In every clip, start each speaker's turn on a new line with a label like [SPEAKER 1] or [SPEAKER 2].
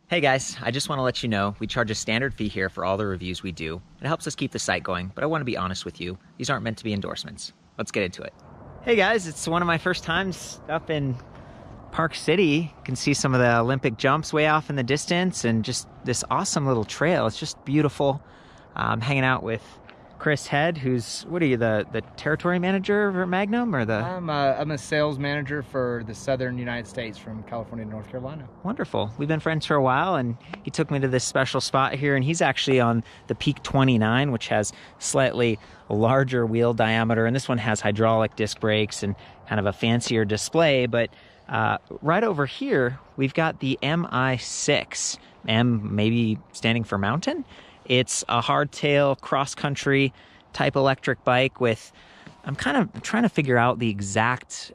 [SPEAKER 1] Hey guys, I just want to let you know we charge a standard fee here for all the reviews we do. It helps us keep the site going, but I want to be honest with you. These aren't meant to be endorsements. Let's get into it. Hey guys, it's one of my first times up in Park City. You can see some of the Olympic jumps way off in the distance and just this awesome little trail. It's just beautiful. I'm hanging out with Chris Head, who's, what are you, the territory manager for Magnum, or the?
[SPEAKER 2] I'm a sales manager for the southern United States from California to North Carolina.
[SPEAKER 1] Wonderful. We've been friends for a while, and he took me to this special spot here, and he's actually on the Peak 29, which has slightly larger wheel diameter, and this one has hydraulic disc brakes and kind of a fancier display. But right over here, we've got the Mi6, M maybe standing for mountain. It's a hardtail cross-country type electric bike with, I'm kind of trying to figure out the exact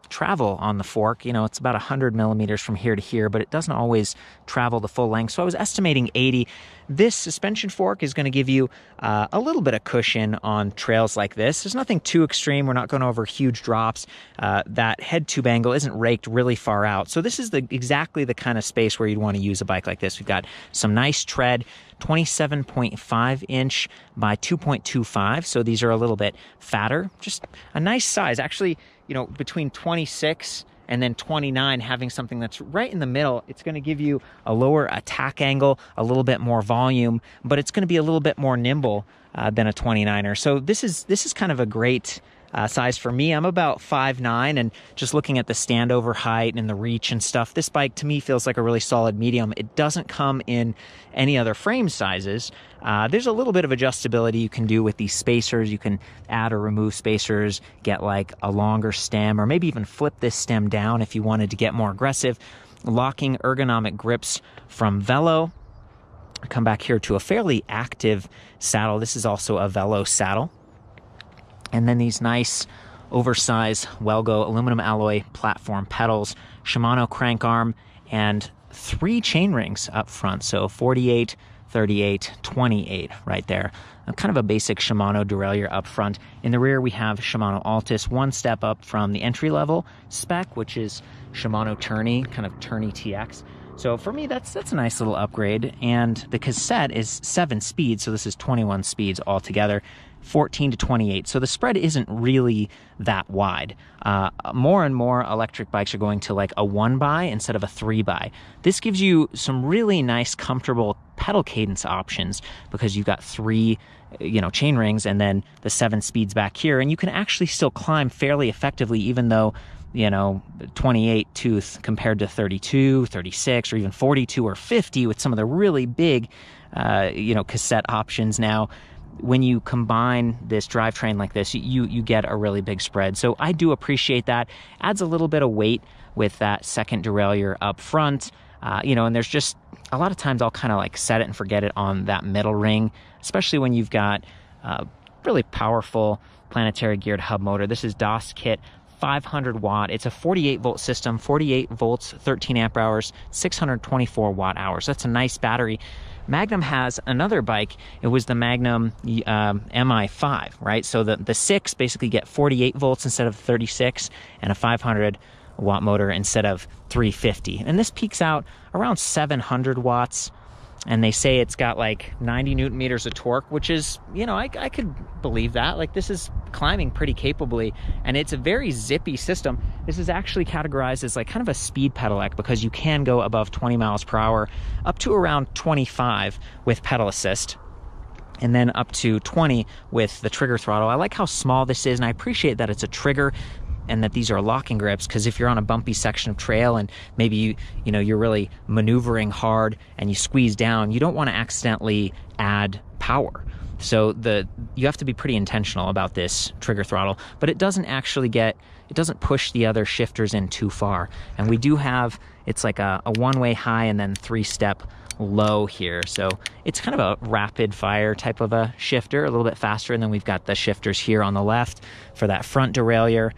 [SPEAKER 1] travel on the fork. You know, it's about 100 millimeters from here to here, but it doesn't always travel the full length. So I was estimating 80. This suspension fork is going to give you a little bit of cushion on trails like this. There's nothing too extreme. We're not going over huge drops. That head tube angle isn't raked really far out. So this is exactly the kind of space where you'd want to use a bike like this. We've got some nice tread, 27.5 inch by 2.25. So these are a little bit fatter, just a nice size. Actually, you know, between 26 and then 29, having something that's right in the middle, it's going to give you a lower attack angle, a little bit more volume, but it's going to be a little bit more nimble than a 29er. So this is kind of a great size for me. I'm about 5'9", and just looking at the standover height and the reach and stuff, this bike to me feels like a really solid medium. It doesn't come in any other frame sizes. There's a little bit of adjustability you can do with these spacers. You can add or remove spacers, get like a longer stem, or maybe even flip this stem down if you wanted to get more aggressive. Locking ergonomic grips from Velo. Come back here to a fairly active saddle. This is also a Velo saddle. And then these nice oversized Welgo aluminum alloy platform pedals, Shimano crank arm, and 3 chain rings up front. So 48, 38, 28 right there. Kind of a basic Shimano derailleur up front. In the rear, we have Shimano Altus, one step up from the entry-level spec, which is Shimano Tourney, kind of Tourney TX. So for me, that's a nice little upgrade. And the cassette is 7 speeds, so this is 21 speeds altogether. 14 to 28. So the spread isn't really that wide. More and more electric bikes are going to like a 1-by instead of a 3-by. This gives you some really nice, comfortable pedal cadence options because you've got 3, chain rings and then the 7 speeds back here. And you can actually still climb fairly effectively, even though 28 tooth compared to 32, 36, or even 42 or 50 with some of the really big, cassette options now. When you combine this drivetrain like this, you get a really big spread. So I do appreciate that. Adds a little bit of weight with that second derailleur up front. And there's just a lot of times I'll kind of like set it and forget it on that middle ring, especially when you've got really powerful planetary geared hub motor. This is DOS kit, 500 watt. It's a 48 volt system, 48 volts, 13 amp hours, 624 watt hours. That's a nice battery. Magnum has another bike. It was the Magnum Mi5, right? So the 6 basically get 48 volts instead of 36 and a 500 watt motor instead of 350. And this peaks out around 700 watts. And they say it's got like 90 newton meters of torque, which is, I could believe that. Like, this is climbing pretty capably, and it's a very zippy system. This is actually categorized as like kind of a speed pedelec because you can go above 20 miles per hour, up to around 25 with pedal assist, and then up to 20 with the trigger throttle. I like how small this is, and I appreciate that it's a trigger and that these are locking grips, because if you're on a bumpy section of trail and maybe you're really maneuvering hard and you squeeze down, you don't want to accidentally add power. So you have to be pretty intentional about this trigger throttle, but it doesn't push the other shifters in too far. And we do have, it's like a 1-way high and then 3-step low here. So it's kind of a rapid fire type of a shifter, a little bit faster. And then we've got the shifters here on the left for that front derailleur.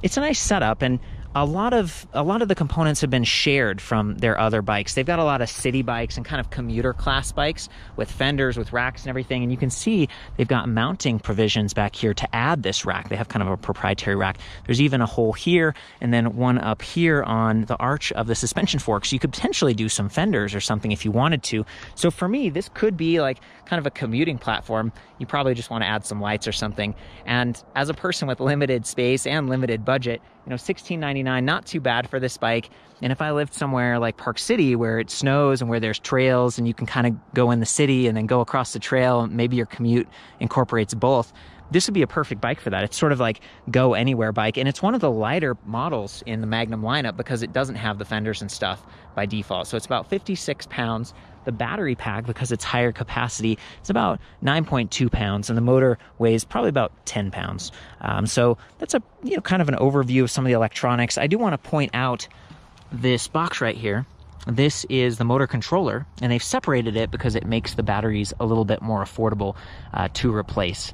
[SPEAKER 1] It's a nice setup, and a lot of the components have been shared from their other bikes. They've got a lot of city bikes and kind of commuter class bikes with fenders, with racks and everything. And you can see they've got mounting provisions back here to add this rack. They have kind of a proprietary rack. There's even a hole here and then one up here on the arch of the suspension fork. So you could potentially do some fenders or something if you wanted to. So for me, this could be like kind of a commuting platform. You probably just want to add some lights or something. And as a person with limited space and limited budget, you know, $16.99, not too bad for this bike. And if I lived somewhere like Park City where it snows and where there's trails and you can kind of go in the city and then go across the trail, maybe your commute incorporates both, this would be a perfect bike for that. It's sort of like go anywhere bike. And it's one of the lighter models in the Magnum lineup because it doesn't have the fenders and stuff by default. So it's about 56 pounds. The battery pack, because it's higher capacity, it's about 9.2 pounds, and the motor weighs probably about 10 pounds. So that's a kind of an overview of some of the electronics. I do want to point out this box right here. This is the motor controller, and they've separated it because it makes the batteries a little bit more affordable to replace.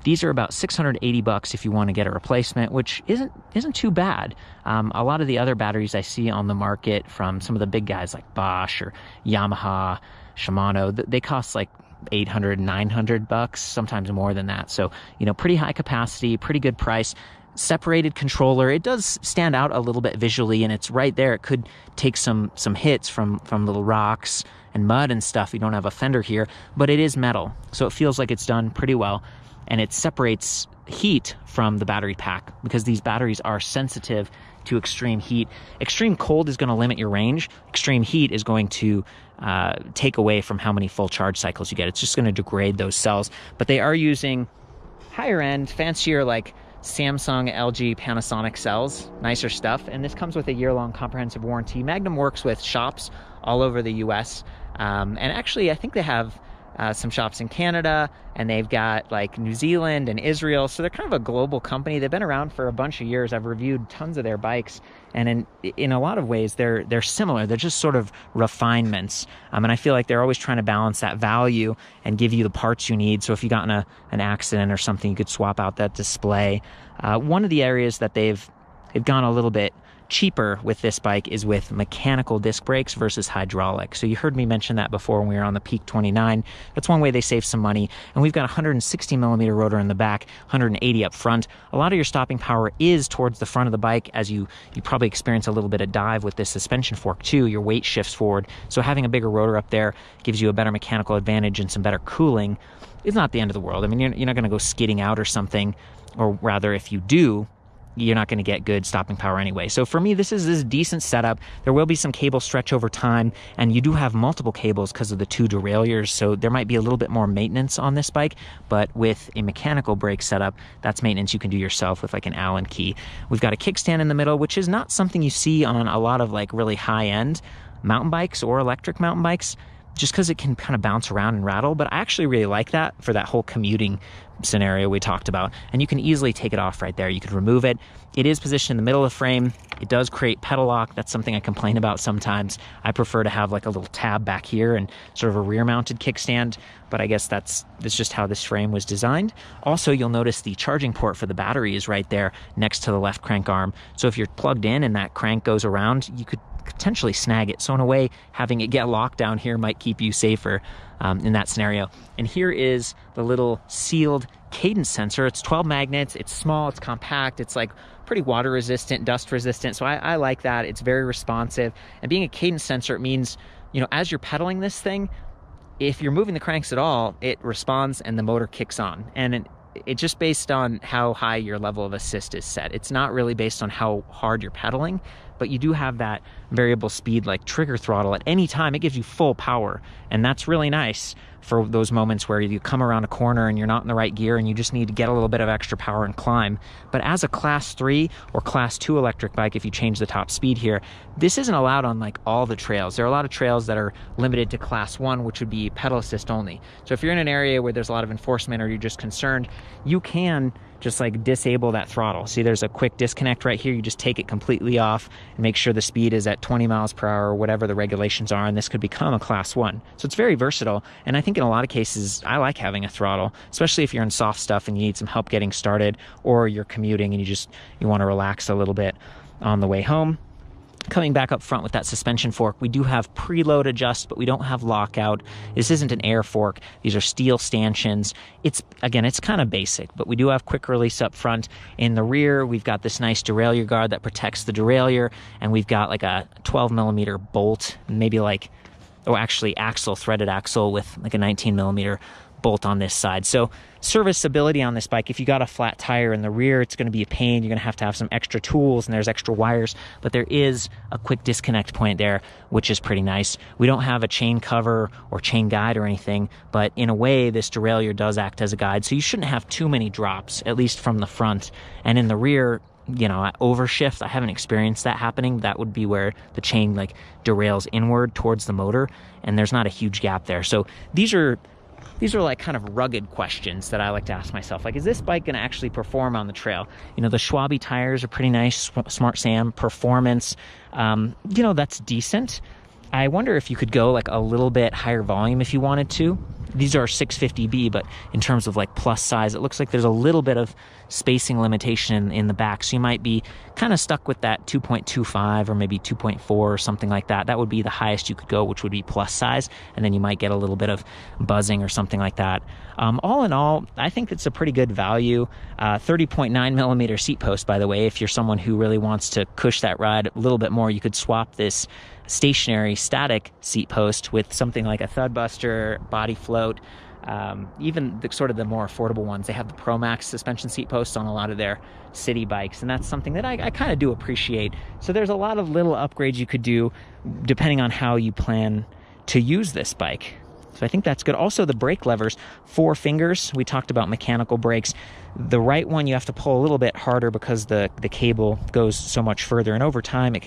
[SPEAKER 1] These are about $680 if you want to get a replacement, which isn't too bad. A lot of the other batteries I see on the market from some of the big guys like Bosch or Yamaha, Shimano, they cost like $800, $900, sometimes more than that. So, pretty high capacity, pretty good price. Separated controller. It does stand out a little bit visually, and it's right there. It could take some hits from little rocks and mud and stuff. You don't have a fender here, but it is metal, so it feels like it's done pretty well. And it separates heat from the battery pack because these batteries are sensitive to extreme heat. Extreme cold is going to limit your range. Extreme heat is going to take away from how many full charge cycles you get. It's just going to degrade those cells. But they are using higher end, fancier, like Samsung, LG, Panasonic cells, nicer stuff. And this comes with a year-long comprehensive warranty. Magnum works with shops all over the US. And actually, I think they have some shops in Canada, and they've got like New Zealand and Israel. So they're kind of a global company. They've been around for a bunch of years. I've reviewed tons of their bikes, and in a lot of ways they're similar. They're just sort of refinements. And I feel like they're always trying to balance that value and give you the parts you need. So if you got in an accident or something, you could swap out that display. One of the areas that they've gone a little bit cheaper with this bike is with mechanical disc brakes versus hydraulic. So you heard me mention that before when we were on the Peak 29. That's one way they save some money. And we've got a 160 millimeter rotor in the back, 180 up front. A lot of your stopping power is towards the front of the bike, as you probably experience a little bit of dive with this suspension fork too. Your weight shifts forward. So having a bigger rotor up there gives you a better mechanical advantage and some better cooling. It's not the end of the world. I mean, you're not going to go skidding out or something, or rather, if you do, you're not going to get good stopping power anyway. So for me, this is this decent setup. There will be some cable stretch over time, and you do have multiple cables because of the two derailleurs, so there might be a little bit more maintenance on this bike, but with a mechanical brake setup, that's maintenance you can do yourself with like an Allen key. We've got a kickstand in the middle, which is not something you see on a lot of like really high-end mountain bikes or electric mountain bikes, just because it can kind of bounce around and rattle. But I actually really like that for that whole commuting scenario we talked about. And you can easily take it off right there. You could remove it. It is positioned in the middle of the frame. It does create pedal lock. That's something I complain about sometimes. I prefer to have like a little tab back here and sort of a rear mounted kickstand, but I guess that's just how this frame was designed. Also, you'll notice the charging port for the battery is right there next to the left crank arm. So if you're plugged in and that crank goes around, you could potentially snag it. So in a way, having it get locked down here might keep you safer in that scenario. And here is the little sealed cadence sensor. It's 12 magnets. It's small. It's compact. It's like pretty water resistant, dust resistant. So I like that. It's very responsive. And being a cadence sensor, it means, as you're pedaling this thing, if you're moving the cranks at all, it responds and the motor kicks on. And it's just based on how high your level of assist is set. It's not really based on how hard you're pedaling, but you do have that variable speed like trigger throttle at any time. It gives you full power, and that's really nice for those moments where you come around a corner and you're not in the right gear and you just need to get a little bit of extra power and climb. But as a class 3 or class 2 electric bike, if you change the top speed here, this isn't allowed on like all the trails. There are a lot of trails that are limited to class 1, which would be pedal assist only. So if you're in an area where there's a lot of enforcement or you're just concerned, you can just like disable that throttle. See, there's a quick disconnect right here. You just take it completely off and make sure the speed is at 20 miles per hour or whatever the regulations are, and this could become a class 1. So it's very versatile, and I think in a lot of cases I like having a throttle, especially if you're in soft stuff and you need some help getting started, or you're commuting and you want to relax a little bit on the way home. Coming back up front with that suspension fork, we do have preload adjust, but we don't have lockout. This isn't an air fork. These are steel stanchions. It's kind of basic, but we do have quick release up front. In the rear, we've got this nice derailleur guard that protects the derailleur, and we've got like a 12 millimeter bolt, maybe axle, threaded axle with like a 19 millimeter bolt on this side. So serviceability on this bike, if you got a flat tire in the rear, it's going to be a pain. You're going to have some extra tools, and there's extra wires, but there is a quick disconnect point there, which is pretty nice. We don't have a chain cover or chain guide or anything, but in a way, this derailleur does act as a guide, so you shouldn't have too many drops, at least from the front. And in the rear, at overshift, I haven't experienced that happening. That would be where the chain like derails inward towards the motor, and there's not a huge gap there. So these are like kind of rugged questions that I like to ask myself. Like, is this bike going to actually perform on the trail? The Schwalbe tires are pretty nice, Smart Sam performance. That's decent. I wonder if you could go like a little bit higher volume if you wanted to. These are 650B, but in terms of like plus size, it looks like there's a little bit of spacing limitation in the back. So you might be kind of stuck with that 2.25 or maybe 2.4 or something like that. That would be the highest you could go, which would be plus size. And then you might get a little bit of buzzing or something like that. All in all, I think it's a pretty good value. 30.9 millimeter seat post, by the way. If you're someone who really wants to cush that ride a little bit more, you could swap this stationary static seat post with something like a Thudbuster, Body Float, even the more affordable ones. They have the Pro Max suspension seat posts on a lot of their city bikes, and that's something that I kind of do appreciate. So there's a lot of little upgrades you could do depending on how you plan to use this bike. So I think that's good. Also, the brake levers, 4 fingers. We talked about mechanical brakes. The right one you have to pull a little bit harder because the cable goes so much further, and over time it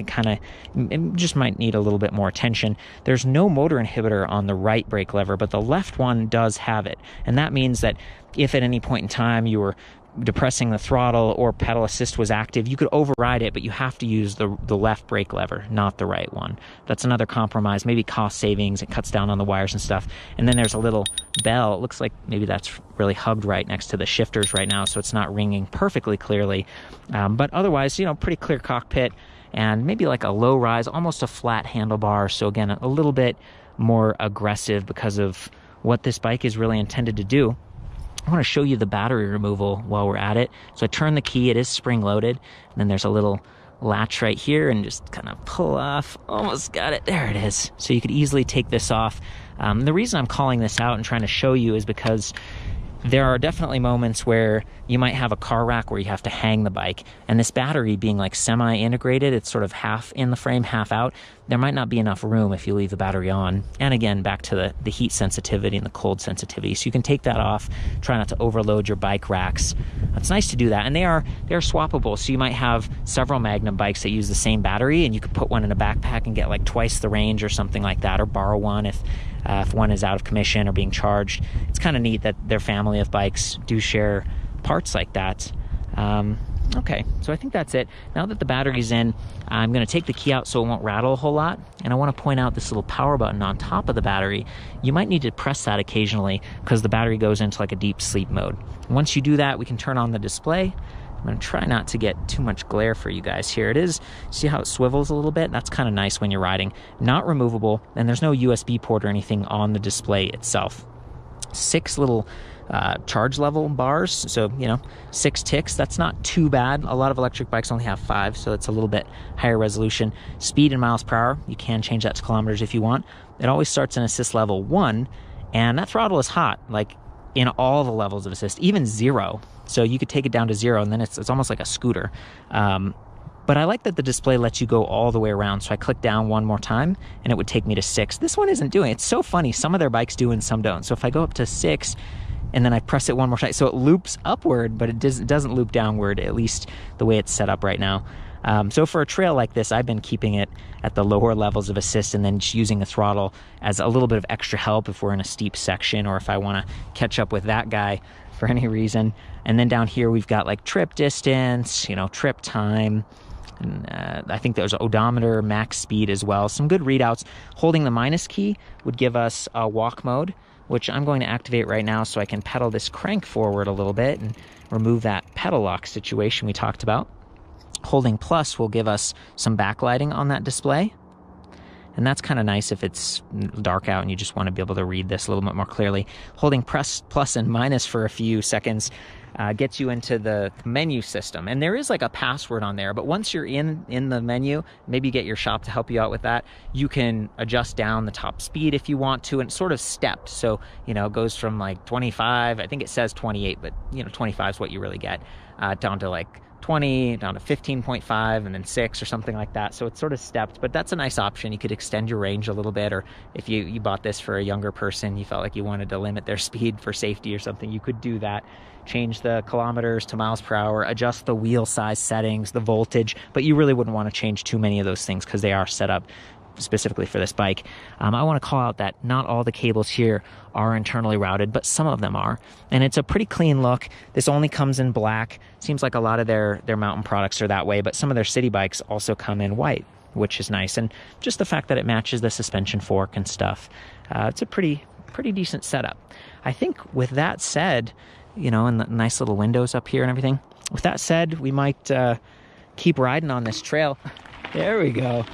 [SPEAKER 1] just might need a little bit more attention. There's no motor inhibitor on the right brake lever, but the left one does have it, and that means that if at any point in time you were depressing the throttle or pedal assist was active, you could override it, but you have to use the left brake lever, not the right one. That's another compromise, maybe cost savings. It cuts down on the wires and stuff. And then there's a little bell. It looks like maybe that's really hugged right next to the shifters right now, so it's not ringing perfectly clearly. But otherwise, pretty clear cockpit, and maybe like a low rise, almost a flat handlebar. So again, a little bit more aggressive because of what this bike is really intended to do. I want to show you the battery removal while we're at it. So I turn the key, it is spring loaded, and then there's a little latch right here, and just kind of pull off. Almost got it, there it is. So you could easily take this off. The reason I'm calling this out and trying to show you is because there are definitely moments where you might have a car rack where you have to hang the bike, and this battery being like semi-integrated, it's sort of half in the frame, half out, there might not be enough room if you leave the battery on. And again, back to the heat sensitivity and the cold sensitivity. So you can take that off, try not to overload your bike racks. It's nice to do that, and they're swappable. So you might have several Magnum bikes that use the same battery, and you could put one in a backpack and get like twice the range or something like that, or borrow one if one is out of commission or being charged. It's kind of neat that their family of bikes do share parts like that. Okay, so I think that's it. Now that the battery's in, I'm going to take the key out so it won't rattle a whole lot. And I want to point out this little power button on top of the battery. You might need to press that occasionally because the battery goes into like a deep sleep mode. Once you do that, we can turn on the display. I'm going to try not to get too much glare for you guys here. It is, see how it swivels a little bit? That's kind of nice when you're riding. Not removable, and there's no USB port or anything on the display itself. 6 little charge level bars, so 6 ticks. That's not too bad. A lot of electric bikes only have 5, so it's a little bit higher resolution. Speed in miles per hour, you can change that to kilometers if you want. It always starts in assist level 1, and that throttle is hot, like in all the levels of assist, even 0. So you could take it down to 0, and then it's almost like a scooter. But I like that the display lets you go all the way around. So I click down one more time, and it would take me to 6. This one isn't doing it. It's so funny. Some of their bikes do and some don't. So if I go up to 6, and then I press it one more time, so it loops upward, but it doesn't loop downward, at least the way it's set up right now. So for a trail like this, I've been keeping it at the lower levels of assist and then just using the throttle as a little bit of extra help if we're in a steep section or if I want to catch up with that guy for any reason. And then down here we've got like trip distance, you know, trip time, and I think there's odometer, max speed as well. Some good readouts. Holding the minus key would give us a walk mode, which I'm going to activate right now so I can pedal this crank forward a little bit and remove that pedal lock situation we talked about. Holding plus will give us some backlighting on that display. And that's kind of nice if it's dark out and you just want to be able to read this a little bit more clearly. Holding press plus and minus for a few seconds gets you into the menu system. And there is like a password on there, but once you're in the menu, maybe you get your shop to help you out with that, you can adjust down the top speed if you want to, and it's sort of stepped. So, you know, it goes from like 25, I think it says 28, but you know, 25 is what you really get, down to like 20, down to 15.5, and then 6 or something like that. So it's sort of stepped, but that's a nice option. You could extend your range a little bit, or if you bought this for a younger person, you felt like you wanted to limit their speed for safety or something, you could do that. Change the kilometers to miles per hour, adjust the wheel size settings, the voltage, but you really wouldn't want to change too many of those things because they are set up specifically for this bike. I want to call out that not all the cables here are internally routed, but some of them are. And it's a pretty clean look. This only comes in black. Seems like a lot of their mountain products are that way, but some of their city bikes also come in white, which is nice. And just the fact that it matches the suspension fork and stuff, it's a pretty decent setup. I think with that said, you know, and the nice little windows up here and everything, with that said, we might keep riding on this trail. There we go.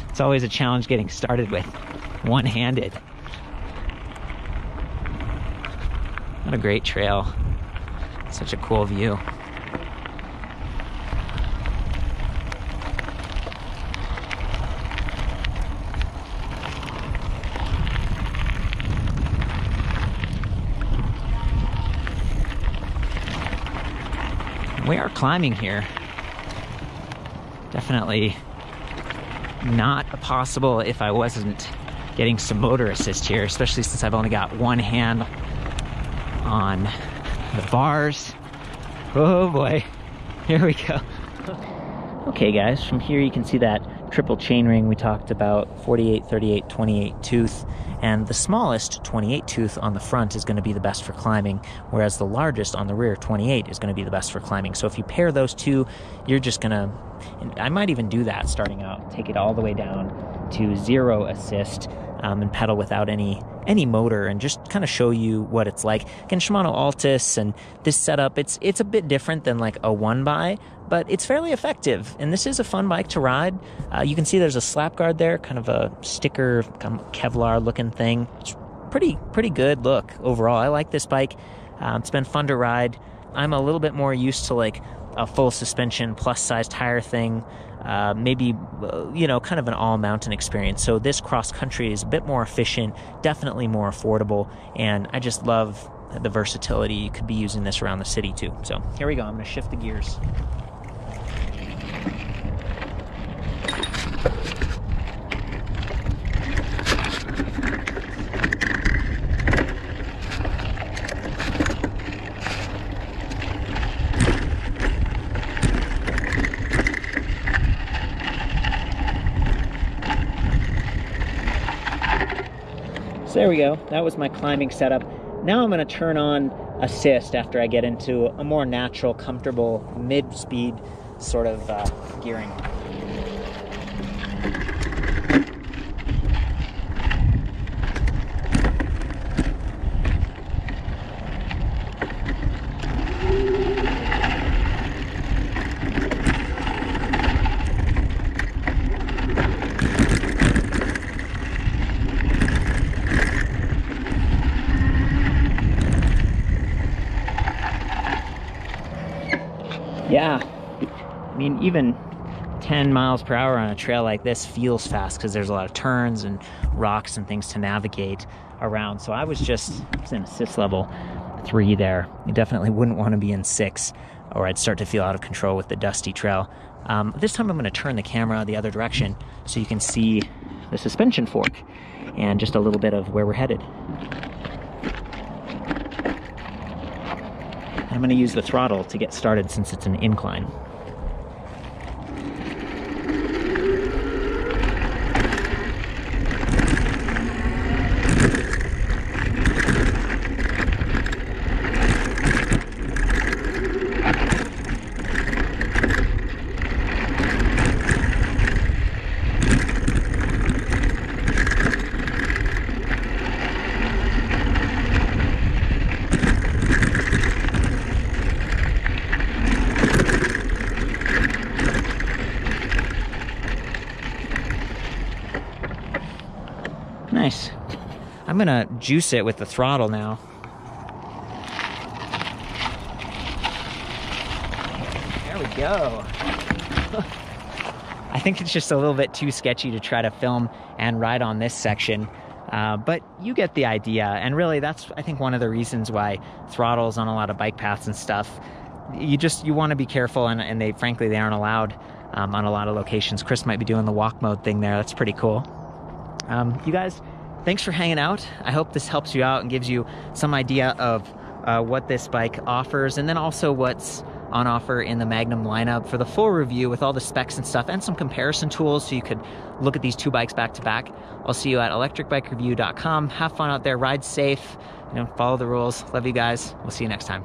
[SPEAKER 1] It's always a challenge getting started with one-handed. What a great trail. Such a cool view. We are climbing here. Definitely not possible if I wasn't getting some motor assist here, especially since I've only got one hand on the bars. Oh boy, here we go. Okay guys, from here you can see that triple chainring we talked about, 48, 38, 28 tooth, and the smallest 28 tooth on the front is going to be the best for climbing, whereas the largest on the rear, 28, is going to be the best for climbing. So if you pair those two, you're just going to, I might even do that starting out, take it all the way down to 0 assist, and pedal without any motor, and just kind of show you what it's like. Again, Shimano Altus and this setup, it's a bit different than like a one by, but it's fairly effective, and this is a fun bike to ride. You can see there's a slap guard there, kind of a sticker, kind of Kevlar looking thing. It's pretty good look overall. I like this bike. It's been fun to ride. I'm a little bit more used to like a full suspension plus size tire thing, maybe you know, kind of an all mountain experience. So this cross country is a bit more efficient, definitely more affordable, and I just love the versatility. You could be using this around the city too. So here we go. I'm going to shift the gears. So there we go. That was my climbing setup. Now I'm going to turn on assist after I get into a more natural, comfortable mid-speed sort of gearing. Yeah, I mean, even 10 miles per hour on a trail like this feels fast because there's a lot of turns and rocks and things to navigate around. So I was in assist level 3 there. You definitely wouldn't want to be in 6, or I'd start to feel out of control with the dusty trail. This time I'm going to turn the camera the other direction so you can see the suspension fork and just a little bit of where we're headed. I'm going to use the throttle to get started since it's an incline. Nice. I'm gonna juice it with the throttle now. There we go. I think it's just a little bit too sketchy to try to film and ride on this section, but you get the idea. And really, that's, I think, one of the reasons why throttles on a lot of bike paths and stuff, you want to be careful, and they, frankly, they aren't allowed on a lot of locations. Chris might be doing the walk mode thing there. That's pretty cool. You guys, thanks for hanging out. I hope this helps you out and gives you some idea of what this bike offers, and then also what's on offer in the Magnum lineup. For the full review with all the specs and stuff and some comparison tools so you could look at these two bikes back to back, I'll see you at electricbikereview.com. Have fun out there, ride safe, follow the rules. Love you guys. We'll see you next time.